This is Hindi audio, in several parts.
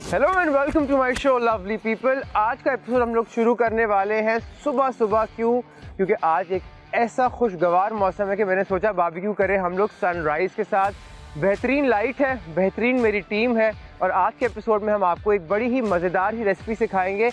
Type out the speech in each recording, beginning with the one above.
Hello and welcome to my show lovely people. आज का एपिसोड हम लोग शुरू करने वाले हैं सुबह सुबह। क्योंकि आज एक ऐसा खुशगवार मौसम है कि मैंने सोचा बारबेक्यू करें हम लोग सनराइज़ के साथ। बेहतरीन लाइट है, बेहतरीन मेरी टीम है और आज के एपिसोड में हम आपको एक बड़ी ही मज़ेदार ही रेसिपी सिखाएंगे।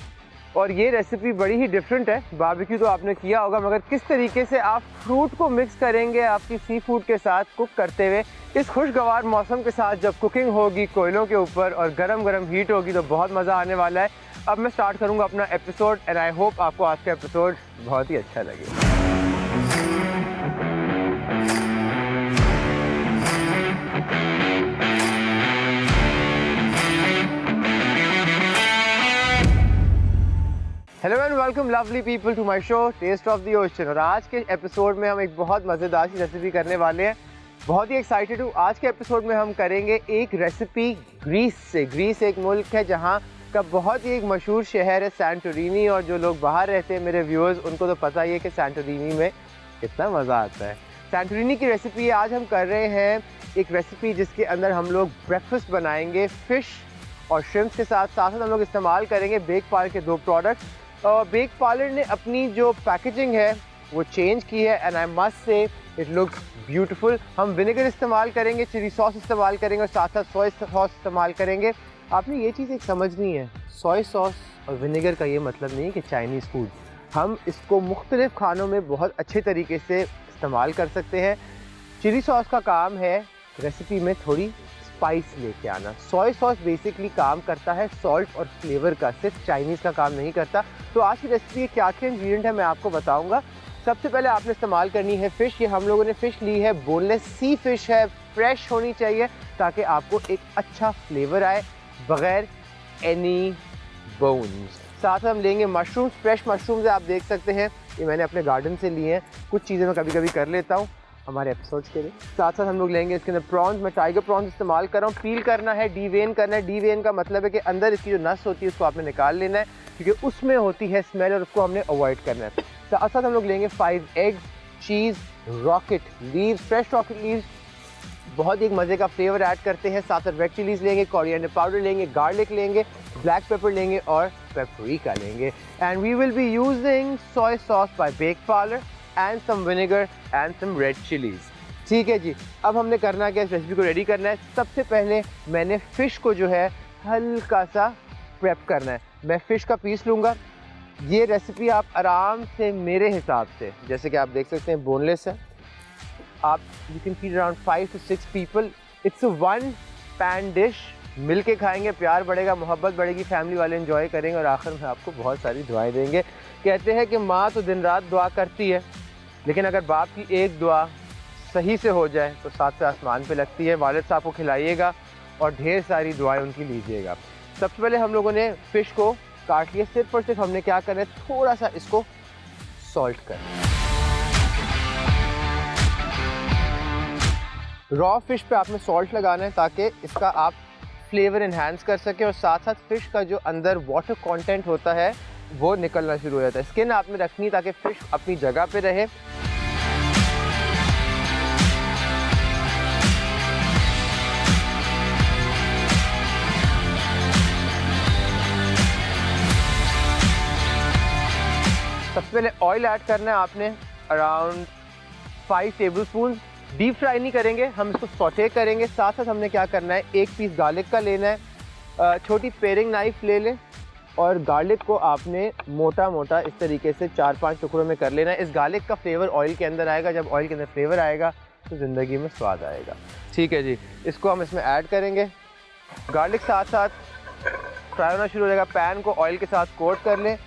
और ये रेसिपी बड़ी ही डिफरेंट है। बारबेक्यू तो आपने किया होगा, मगर किस तरीके से आप फ्रूट को मिक्स करेंगे आपकी सी फूड के साथ कुक करते हुए इस खुशगवार मौसम के साथ। जब कुकिंग होगी कोयलों के ऊपर और गरम गरम हीट होगी तो बहुत मज़ा आने वाला है। अब मैं स्टार्ट करूँगा अपना एपिसोड एंड आई होप आपको आज का एपिसोड बहुत ही अच्छा लगे। Hello and welcome lovely people to my show taste of the ocean. और आज के एपिसोड में हम एक बहुत मज़ेदार सी रेसिपी करने वाले हैं। बहुत ही एक्साइटेड हूँ। आज के एपिसोड में हम करेंगे एक रेसिपी ग्रीस से। ग्रीस एक मुल्क है जहाँ का बहुत ही एक मशहूर शहर है सैंटोरिनी। और जो लोग बाहर रहते हैं मेरे व्यूअर्स उनको तो पता ही है कि सैंटोरिनी में कितना मज़ा आता है। सैंटोरिनी की रेसिपी आज हम कर रहे हैं एक रेसिपी जिसके अंदर हम लोग ब्रेकफास्ट बनाएंगे फ़िश और श्रिम्प्स के साथ। साथ हम लोग इस्तेमाल करेंगे बेक पार्लर के दो प्रोडक्ट। बेक पार्लर ने अपनी जो पैकेजिंग है वो चेंज की है and I must say it looks beautiful. हम विनेगर इस्तेमाल करेंगे, चिली सॉस इस्तेमाल करेंगे और साथ साथ सोया सॉस इस्तेमाल करेंगे। आपने ये चीज़ एक समझनी है, सोया सॉस और विनेगर का ये मतलब नहीं है कि चाइनीज़ फूड। हम इसको मुख्तलिफ खानों में बहुत अच्छे तरीके से इस्तेमाल कर सकते हैं। चिली सॉस का काम है रेसिपी में थोड़ी स्पाइस लेके आना। सोया सॉस बेसिकली काम करता है सॉल्ट और फ्लेवर का, सिर्फ चाइनीज़ का काम नहीं करता। तो आज की रेसिपी के क्या क्या इंग्रेडिएंट है मैं आपको बताऊंगा। सबसे पहले आपने इस्तेमाल करनी है फ़िश। ये हम लोगों ने फ़िश ली है, बोनलेस सी फ़िश है, फ्रेश होनी चाहिए ताकि आपको एक अच्छा फ्लेवर आए बग़ैर एनी बोन्स। साथ हम लेंगे मशरूम्स, फ्रेश मशरूम्स आप देख सकते हैं, ये मैंने अपने गार्डन से लिए हैं। कुछ चीज़ें मैं कभी कभी कर लेता हूँ हमारे एपिसोड्स के लिए। साथ साथ हम लोग लेंगे इसके अंदर प्रॉन्स। मैं टाइगर प्रॉन्स इस्तेमाल कर रहा हूँ। पील करना है, डीवेन करना है। डीवेन का मतलब है कि अंदर इसकी जो नस होती है उसको आपने निकाल लेना है क्योंकि उसमें होती है स्मेल और उसको हमने अवॉइड करना है। साथ साथ हम लोग लेंगे 5 eggs, cheese, rocket leaves, fresh rocket leaves बहुत एक मज़े का फ्लेवर ऐड करते हैं। साथ साथ रेड चिलीज़ लेंगे, कोरिएंडर पाउडर लेंगे, गार्लिक लेंगे, ब्लैक पेपर लेंगे और पेपरिका लेंगे। And we will be using soya sauce by bake parlour and some vinegar and some red chillies. ठीक है जी। अब हमने करना क्या, इस रेसिपी को रेडी करना है। सबसे पहले मैंने फ़िश को जो है हल्का सा प्रेप करना है। मैं फ़िश का पीस लूँगा। ये रेसिपी आप आराम से मेरे हिसाब से, जैसे कि आप देख सकते हैं बोनलेस है, आप you can feed around 5 to 6 people. It's a 1 pan dish. मिल के खाएँगे, प्यार बढ़ेगा, मोहब्बत बढ़ेगी, फैमिली वाले एंजॉय करेंगे और आखिर में आपको बहुत सारी दुआएं देंगे। कहते हैं कि माँ तो दिन रात दुआ करती है, लेकिन अगर बाप की एक दुआ सही से हो जाए तो 7 से आसमान पे लगती है। वालिद साहब को खिलाइएगा और ढेर सारी दुआएं उनकी लीजिएगा। सबसे पहले हम लोगों ने फ़िश को काट लिया। सिर्फ और सिर्फ हमने क्या करना है, थोड़ा सा इसको सॉल्ट करना। रॉ फिश पे आपने सॉल्ट लगाना है ताकि इसका आप फ्लेवर इन्हांस कर सकें और साथ साथ फ़िश का जो अंदर वाटर कंटेंट होता है वो निकलना शुरू हो जाता है। स्किन आपने रखनी ताकि फ़िश अपनी जगह पे रहे। सबसे पहले ऑयल ऐड करना है आपने अराउंड 5 टेबलस्पून। डीप फ्राई नहीं करेंगे, हम इसको सौटे करेंगे। साथ साथ हमने क्या करना है, एक पीस गार्लिक का लेना है। छोटी पेरिंग नाइफ ले लें और गार्लिक को आपने मोटा मोटा इस तरीके से 4-5 टुकड़ों में कर लेना है। इस गार्लिक का फ्लेवर ऑयल के अंदर आएगा। जब ऑयल के अंदर फ्लेवर आएगा तो ज़िंदगी में स्वाद आएगा। ठीक है जी, इसको हम इसमें ऐड करेंगे। गार्लिक साथ साथ फ्राई होना शुरू हो जाएगा। पैन को ऑयल के साथ कोट कर लें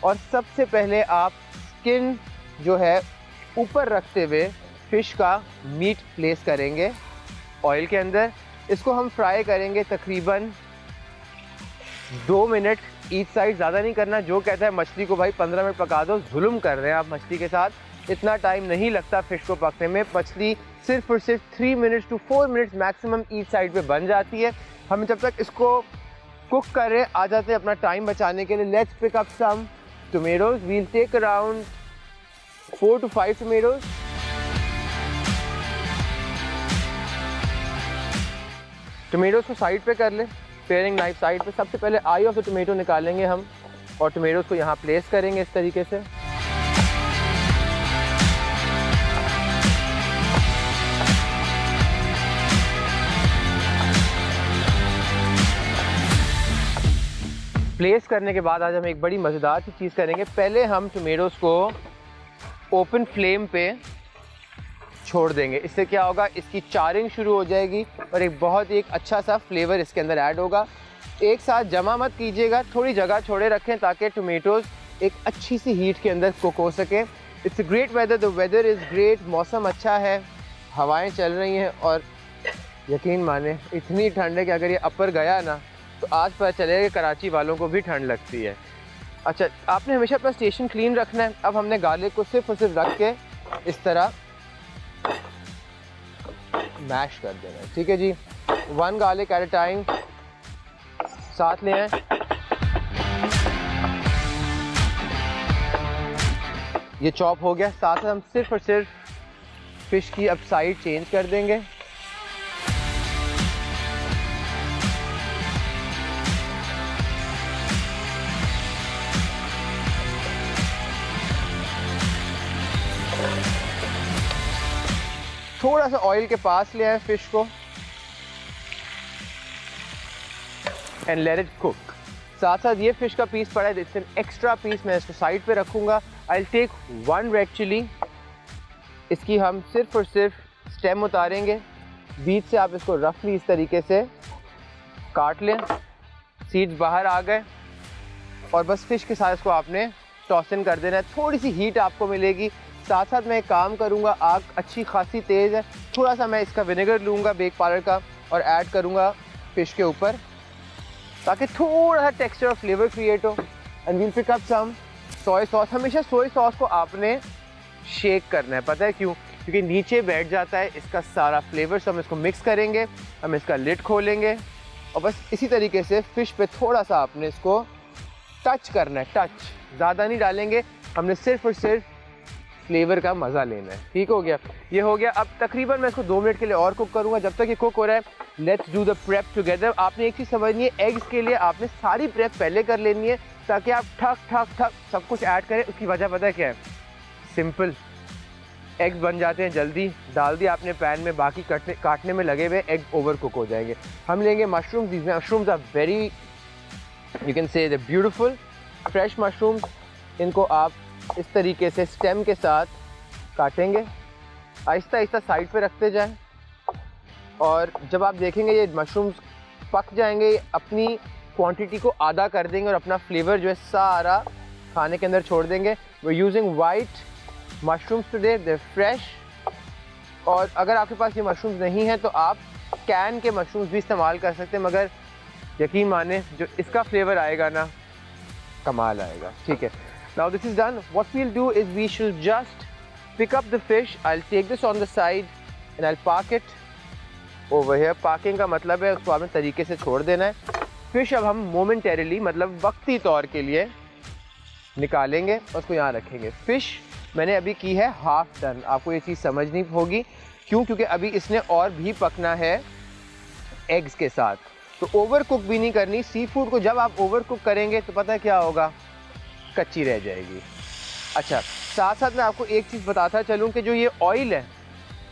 और सबसे पहले आप स्किन जो है ऊपर रखते हुए फ़िश का मीट प्लेस करेंगे ऑयल के अंदर। इसको हम फ्राई करेंगे तकरीबन 2 मिनट ईच साइड, ज़्यादा नहीं करना। जो कहता है मछली को भाई 15 मिनट पका दो, जुल्म कर रहे हैं आप मछली के साथ। इतना टाइम नहीं लगता फ़िश को पकने में। मछली सिर्फ और सिर्फ 3 minutes to 4 minutes maximum each side पे बन जाती है। हम जब तक इसको कुक कर रहे आ जाते हैं अपना टाइम बचाने के लिए। Let's pick up some tomatoes. We'll take around 4 to 5 tomatoes. Tomatoes को साइड पे कर लें। पेयरिंग नाइफ साइड पे। सबसे पहले आई ऑफ द टोमेटो निकालेंगे हम और टोमेटोज़ को यहाँ प्लेस करेंगे इस तरीके से। प्लेस करने के बाद आज हम एक बड़ी मज़ेदार सी चीज़ करेंगे। पहले हम टोमेटोज़ को ओपन फ्लेम पे छोड़ देंगे। इससे क्या होगा, इसकी चारिंग शुरू हो जाएगी और एक बहुत ही अच्छा सा फ्लेवर इसके अंदर ऐड होगा। एक साथ जमा मत कीजिएगा, थोड़ी जगह छोड़े रखें ताकि टोमेटोज़ एक अच्छी सी हीट के अंदर कुक हो सके। It's a great weather, the weather is great, मौसम अच्छा है, हवाएं चल रही हैं और यकीन माने इतनी ठंड है कि अगर ये अपर गया ना तो आज पता चलेगा कि कराची वालों को भी ठंड लगती है। अच्छा, आपने हमेशा अपना स्टेशन क्लीन रखना है। अब हमने गार्लिक को सिर्फ और सिर्फ रख के इस तरह मैश कर देना है, ठीक है जी। 1 गार्लिक एट अ टाइम साथ ले आए। ये चॉप हो गया। साथ हम सिर्फ और सिर्फ फिश की अब साइड चेंज कर देंगे। थोड़ा सा ऑयल के पास ले आए फिश को एंड लेट इट कुक। साथ साथ ये फिश का पीस पड़ा है, इट्स एन एक्स्ट्रा पीस, मैं इसको साइड पे रखूंगा। I will take 1 red chilli. इसकी हम सिर्फ और सिर्फ स्टेम उतारेंगे, बीच से आप इसको रफली इस तरीके से काट लें। सीड्स बाहर आ गए और बस फिश के साथ इसको आपने टॉस इन कर देना है। थोड़ी सी हीट आपको मिलेगी। साथ साथ मैं एक काम करूंगा, आग अच्छी खासी तेज़ है, थोड़ा सा मैं इसका विनेगर लूँगा बेक पाउडर का और ऐड करूँगा फिश के ऊपर ताकि थोड़ा सा टेक्सचर और फ्लेवर क्रिएट हो। And we'll pick up some soya sauce. हमेशा सोया सॉस को आपने शेक करना है, पता है क्यों? क्योंकि नीचे बैठ जाता है इसका सारा फ्लेवर। सो हम इसको मिक्स करेंगे, हम इसका लिड खोलेंगे और बस इसी तरीके से फ़िश पे थोड़ा सा आपने इसको टच करना है, टच ज़्यादा नहीं डालेंगे, हमने सिर्फ और सिर्फ फ्लेवर का मज़ा लेना है। ठीक हो गया, ये हो गया। अब तकरीबन मैं इसको 2 मिनट के लिए और कुक करूँगा। जब तक ये कुक हो रहा है, let's do the prep together. आपने एक चीज़ समझनी है, एग्स के लिए आपने सारी प्रेप पहले कर लेनी है ताकि आप ठक ठक ठक सब कुछ ऐड करें। उसकी वजह पता है क्या है? सिंपल, एग्स बन जाते हैं जल्दी, डाल दिया आपने पैन में, बाकी काटने में लगे हुए एग ओवर कुक हो जाएंगे। हम लेंगे mushrooms. These mushrooms are very, you can say the beautiful fresh mushrooms. इनको आप इस तरीके से स्टेम के साथ काटेंगे, आहिस्ता आहिस्ता साइड पे रखते जाएं और जब आप देखेंगे ये मशरूम्स पक जाएंगे, अपनी क्वांटिटी को आधा कर देंगे और अपना फ्लेवर जो है सारा खाने के अंदर छोड़ देंगे। We are using white mushrooms today, they fresh. और अगर आपके पास ये मशरूम्स नहीं है तो आप कैन के मशरूम्स भी इस्तेमाल कर सकते हैं, मगर यकीन माने जो इसका फ्लेवर आएगा ना, कमाल आएगा। ठीक है, now this is done. What we'll do is we shall just pick up the fish. I'll take this on the side and I'll park it over here. Parking का मतलब है उसको आपने तरीके से छोड़ देना है। फिश अब हम मोमेंटरीली, मतलब वक्ती तौर के लिए निकालेंगे और उसको यहाँ रखेंगे। फिश मैंने अभी की है हाफ डन। आपको ये चीज़ समझनी होगी, क्यों? क्योंकि अभी इसने और भी पकना है एग्स के साथ, तो ओवर कुक भी नहीं करनी। सी फूड को जब आप ओवर कुक करेंगे तो पता है क्या होगा, कच्ची रह जाएगी। अच्छा, साथ साथ मैं आपको एक चीज़ बताता चलूँ कि जो ये ऑयल है,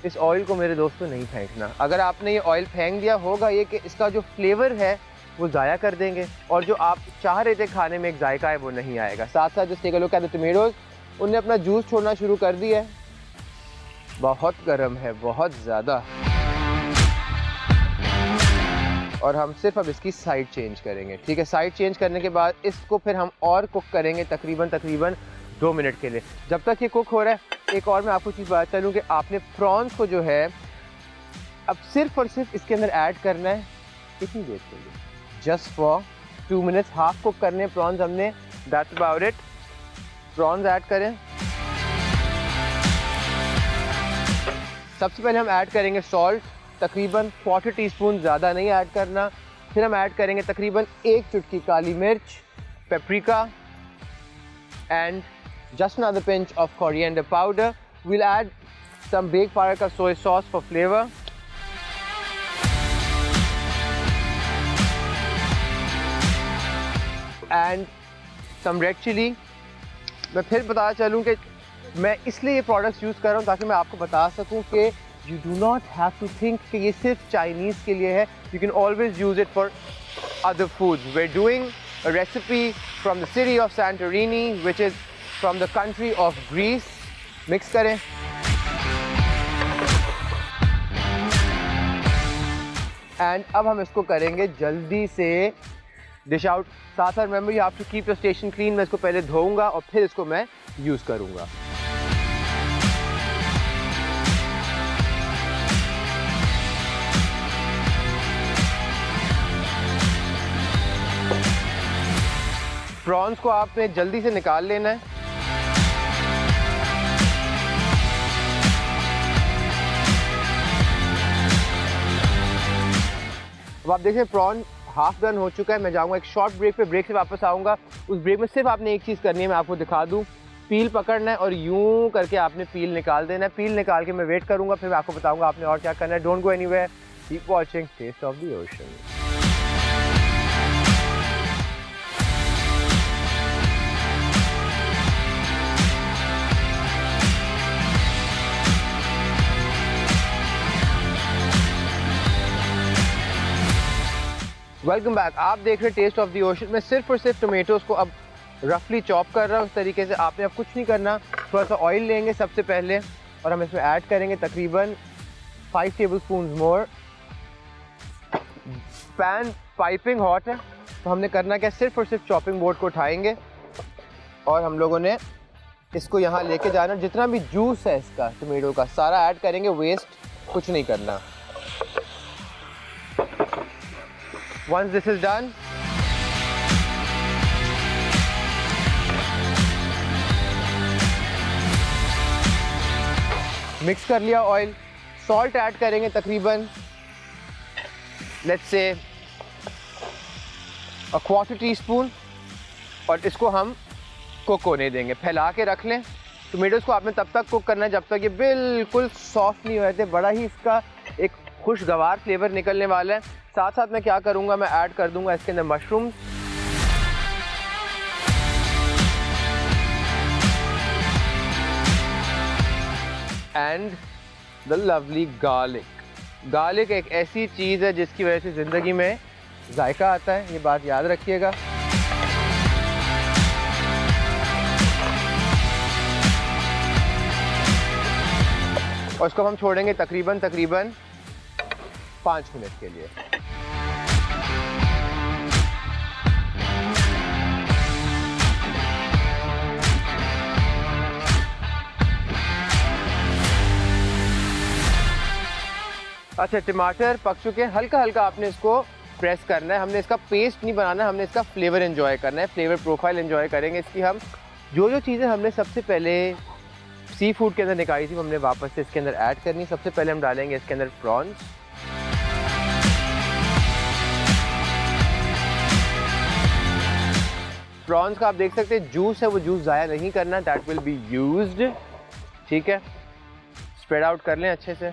इस ऑयल को मेरे दोस्तों नहीं फेंकना। अगर आपने ये ऑयल फेंक दिया, होगा ये कि इसका जो फ्लेवर है वो ज़ाया कर देंगे और जो आप चाह रहे थे खाने में एक जायका है वो नहीं आएगा। साथ साथ just take a look at the tomatoes, उनने अपना जूस छोड़ना शुरू कर दिया है। बहुत गर्म है, बहुत ज़्यादा। और हम सिर्फ अब इसकी साइड चेंज करेंगे। ठीक है, साइड चेंज करने के बाद इसको फिर हम और कुक करेंगे तकरीबन 2 मिनट के लिए। जब तक ये कुक हो रहा है, एक और मैं आपको चीज़ बता चलूँ कि आपने प्रॉन्स को जो है अब सिर्फ और सिर्फ इसके अंदर ऐड करना है। कितनी देर के लिए? Just for 2 minutes. Half cook करने प्रॉन्स हमने, that's about it. Prawns add करें। सबसे पहले हम ऐड करेंगे सॉल्ट, तकरीबन 40 टीस्पून, ज़्यादा नहीं ऐड करना। फिर हम ऐड करेंगे तकरीबन 1 चुटकी काली मिर्च, paprika and just another pinch of coriander powder. We'll add some bake powder का soya sauce for flavour. And some red chilli. मैं फिर बता चलूँ कि मैं इसलिए ये प्रोडक्ट्स यूज़ कर रहा हूँ ताकि मैं आपको बता सकूँ कि you do not have to think कि ये सिर्फ चाइनीज़ के लिए है। You can always use it for other foods. We're doing a recipe from the city of Santorini, which is from the country of Greece. Mix करें। And अब हम इसको करेंगे जल्दी से डिश आउट। साथ साथ remember you have to keep your station clean. मैं इसको पहले धोऊंगा और फिर इसको मैं यूज़ करूंगा। प्रॉन्स को आपने जल्दी से निकाल लेना है। अब आप देखें प्रॉन हाफ डन हो चुका है। मैं जाऊंगा एक शॉर्ट ब्रेक पे, ब्रेक से वापस आऊंगा। उस ब्रेक में सिर्फ आपने एक चीज़ करनी है, मैं आपको दिखा दूं। पील पकड़ना है और यूं करके आपने पील निकाल देना है। पील निकाल के मैं वेट करूंगा, फिर मैं आपको बताऊंगा आपने और क्या करना है। Don't go anywhere, keep watching taste of the ocean. Welcome back. आप देख रहे हैं टेस्ट ऑफ द ओशन। मैं सिर्फ और सिर्फ टोमेटोज को अब रफली चॉप कर रहा हूँ उस तरीके से। आपने अब कुछ नहीं करना। थोड़ा सा ऑयल लेंगे सबसे पहले और हम इसमें ऐड करेंगे तकरीबन 5 टेबलस्पून मोर। पैन पाइपिंग हॉट है, तो हमने करना क्या, सिर्फ और सिर्फ चॉपिंग बोर्ड को उठाएंगे और हम लोगों ने इसको यहाँ लेके जाना। जितना भी जूस है इसका टोमेटो का सारा ऐड करेंगे, वेस्ट कुछ नहीं करना। Once this is done, mix कर लिया ऑयल। सॉल्ट ऐड करेंगे तकरीबन लेट्स से 1/4 टीस्पून और इसको हम कुक होने देंगे। फैला के रख लें। टोमेटोज़ को आपने तब तक कुक करना है जब तक ये बिल्कुल सॉफ्ट नहीं हो जाते। बड़ा ही इसका एक खुशगवार फ्लेवर निकलने वाला है। साथ साथ मैं क्या करूंगा, मैं ऐड कर दूंगा इसके अंदर mushroom and the lovely garlic. Garlic एक ऐसी चीज़ है जिसकी वजह से ज़िंदगी में जायका आता है, ये बात याद रखिएगा। और इसको हम छोड़ेंगे तकरीबन 5 मिनट के लिए। अच्छा, टमाटर पक चुके हैं। हल्का हल्का आपने इसको प्रेस करना है। हमने इसका पेस्ट नहीं बनाना, हमने इसका फ्लेवर एंजॉय करना है, फ्लेवर प्रोफाइल एंजॉय करेंगे इसकी। हम जो चीज़ें हमने सबसे पहले सी फूड के अंदर निकाली थी, हमने वापस से इसके अंदर ऐड करनी। सबसे पहले हम डालेंगे इसके अंदर प्रॉन्स। प्रॉन्स का आप देख सकते हैं जूस है, वो जूस ज़ाया नहीं करना, दैट विल बी यूज्ड। ठीक है, स्प्रेड आउट कर लें अच्छे से।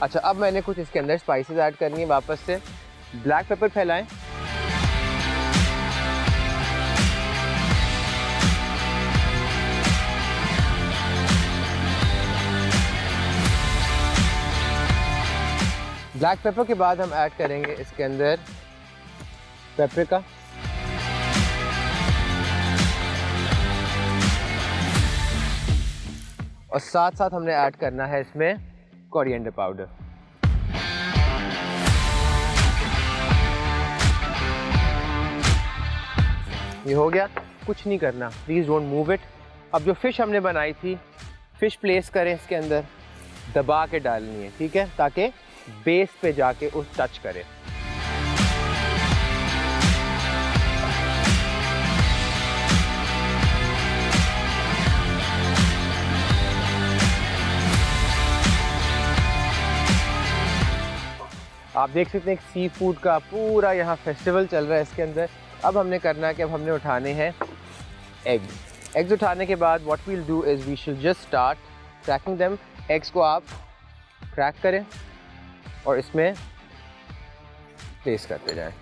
अच्छा, अब मैंने कुछ इसके अंदर स्पाइसेस ऐड करनी है वापस से। ब्लैक पेपर फैलाएं, ब्लैक पेपर के बाद हम ऐड करेंगे इसके अंदर पेपरिका। और साथ साथ हमने ऐड करना है इसमें कोरिएंडर पाउडर। ये हो गया, कुछ नहीं करना, प्लीज़ डोंट मूव इट। अब जो फ़िश हमने बनाई थी, फ़िश प्लेस करें इसके अंदर, दबा के डालनी है, ठीक है, ताकि बेस पे जाके उस टच करे। आप देख सकते हैं सी फूड का पूरा यहाँ फेस्टिवल चल रहा है इसके अंदर। अब हमने करना है कि अब हमने उठाने हैं एग्स उठाने के बाद what we'll do is we should just start cracking them. Eggs को आप क्रैक करें और इसमें प्लेस करते जाएं।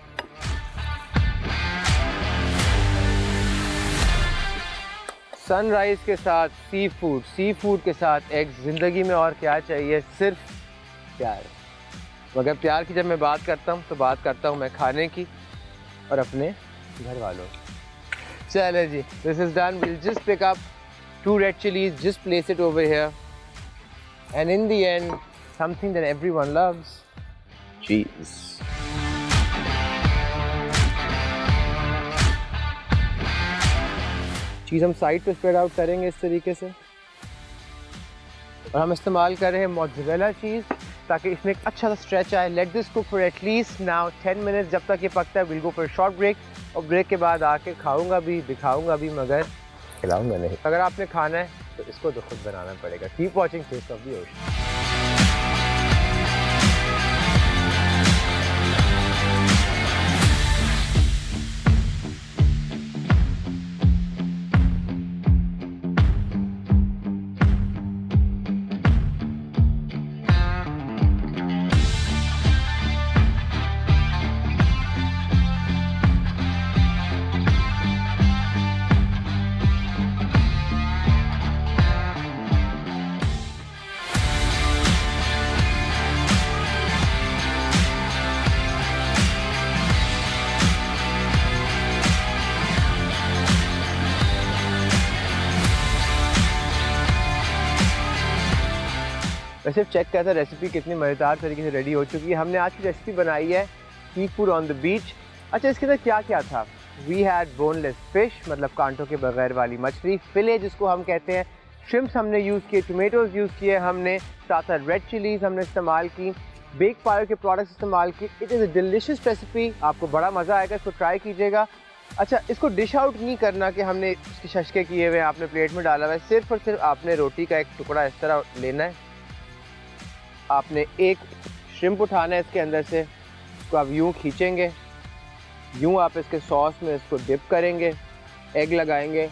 सनराइज के साथ सी फूड के साथ एग्स, ज़िंदगी में और क्या चाहिए, सिर्फ प्यार। मगर प्यार की जब मैं बात करता हूँ तो बात करता हूँ मैं खाने की और अपने घर वालों की। चले जी, this is done. Will just pick up 2 red chillies, just place it over here, and in the end something that everyone loves, cheese. Cheese हम साइड पे स्प्रेड आउट करेंगे इस तरीके से, और हम इस्तेमाल कर रहे हैं मोज़रेला चीज़ ताकि इसमें एक अच्छा सा स्ट्रेच आए। Let this cook for at least now 10 minutes. जब तक ये पकता है will go for short break, और ब्रेक के बाद आके खाऊंगा भी, दिखाऊंगा भी, मगर खिलाऊंगा नहीं। अगर आपने खाना है तो इसको तो खुद बनाना पड़ेगा। Keep watching taste of the ocean. वैसे चेक करता है रेसिपी कितनी मज़ेदार तरीके से रेडी हो चुकी है। हमने आज की रेसिपी बनाई है sea food on the beach. अच्छा, इसके अंदर क्या क्या था? वी हैड बोनलेस फिश, मतलब कांटों के बगैर वाली मछली, फिले जिसको हम कहते हैं, श्रिम्प्स हमने यूज़ किए, टोमेटोज़ यूज़ किए हमने, साथ साथ रेड चिलीज़ हमने इस्तेमाल की, बेक पायो के प्रोडक्ट्स इस्तेमाल की। It is a delicious recipe, आपको बड़ा मज़ा आएगा, इसको ट्राई कीजिएगा। अच्छा, इसको डिश आउट नहीं करना कि हमने इसके शशके किए हुए हैं, आपने प्लेट में डाला हुआ है। सिर्फ और सिर्फ आपने रोटी का एक टुकड़ा इस तरह लेना है, आपने एक श्रिम्प उठाना है इसके अंदर से, इसको आप यूँ खींचेंगे, यूँ आप इसके सॉस में इसको डिप करेंगे, एग लगाएंगे,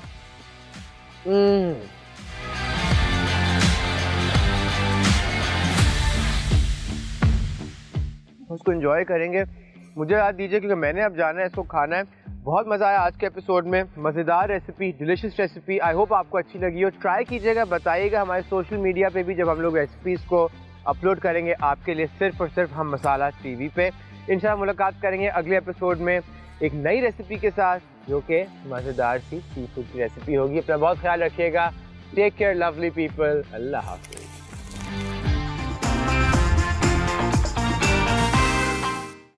उसको एंजॉय करेंगे। मुझे याद दीजिए क्योंकि मैंने अब जाना है, इसको खाना है। बहुत मज़ा आया आज के एपिसोड में, मज़ेदार recipe, delicious recipe. I hope आपको अच्छी लगी हो। ट्राई कीजिएगा, बताइएगा हमारे सोशल मीडिया पे भी, जब हम लोग रेसिपीज़ को अपलोड करेंगे आपके लिए सिर्फ और सिर्फ हम मसाला टीवी पे। इंशाल्लाह मुलाकात करेंगे अगले एपिसोड में एक नई रेसिपी के साथ, जो कि मज़ेदार सी फूड की रेसिपी होगी। अपना बहुत ख्याल रखिएगा। Take care lovely people. Allah हाफ़िज़।